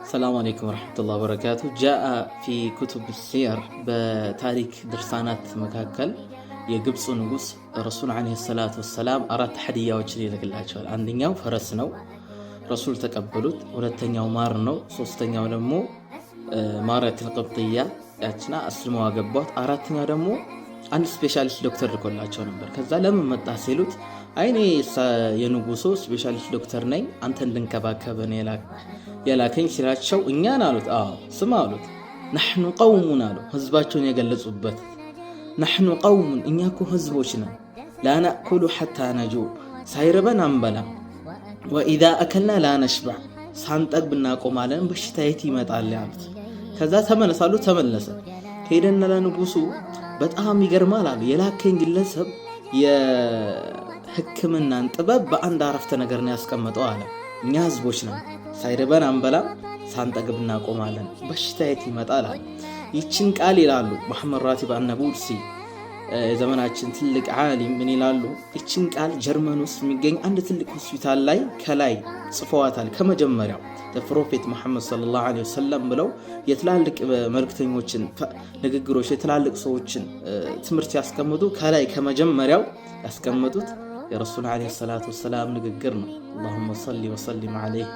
السلام عليكم ورحمة الله وبركاته. جاء في كتب السير بتاريخ درسانات مكاكل የግብጽ ንጉስ ረሱል አለይሂ ሰላቱ ወሰላም አራት ሐዲያዎች ይልክላቸዋል። አንደኛው ፈረስ ነው፣ ረሱል ተቀበሉት። ሁለተኛው ማር ነው። ሶስተኛው ደግሞ ማራቱል ቅብጥያ ያችና አስልመው አገቧት። አራተኛው ደግሞ አንድ ስፔሻሊስት ዶክተር ልኮላቸው ነበር። ከዛ ለምን መጣ ሲሉት አይኔ የንጉሱ ስፔሻሊስት ዶክተር ነኝ፣ አንተ እንድንከባከብ ነው የላከኝ ሲላቸው እኛን አሉት። አዎ ስማ አሉት። نحن قوم አሉ፣ ህዝባቸውን የገለጹበት نحن قوم እኛኮ ህዝቦች ነን። لا نأكل حتى نجوع ሳይርበን አንበላም። وإذا أكلنا لا نشبع ሳንጠግብ እናቆማለን፣ በሽታ የት ይመጣል ያሉት። ከዛ ተመለሳሉ። ተመለሰ ሄደና ለንጉሱ በጣም ይገርማል አሉ፣ የላከኝ ግለሰብ የህክምናን ጥበብ በአንድ አረፍተ ነገር ነው ያስቀመጠው አለ። እኛ ህዝቦች ነን፣ ሳይርበን አንበላም፣ ሳንጠግብ እናቆማለን፣ በሽታ የት ይመጣል አለ። ይችን ቃል ይላሉ መሐመድ ራቲብ አልናቡልሲ የዘመናችን ትልቅ ዓሊም ምን ይላሉ? ይችን ቃል ጀርመን ውስጥ የሚገኝ አንድ ትልቅ ሆስፒታል ላይ ከላይ ጽፈዋታል። ከመጀመሪያው ፕሮፌት መሐመድ ሰለላሁ ዐለይሂ ወሰለም ብለው የትላልቅ መልእክተኞችን ንግግሮች የትላልቅ ሰዎችን ትምህርት ያስቀምጡ ከላይ ከመጀመሪያው ያስቀምጡት የረሱል ዐለይሂ ሰላቱ ወሰላም ንግግር ነው። اللهم صل وسلم عليه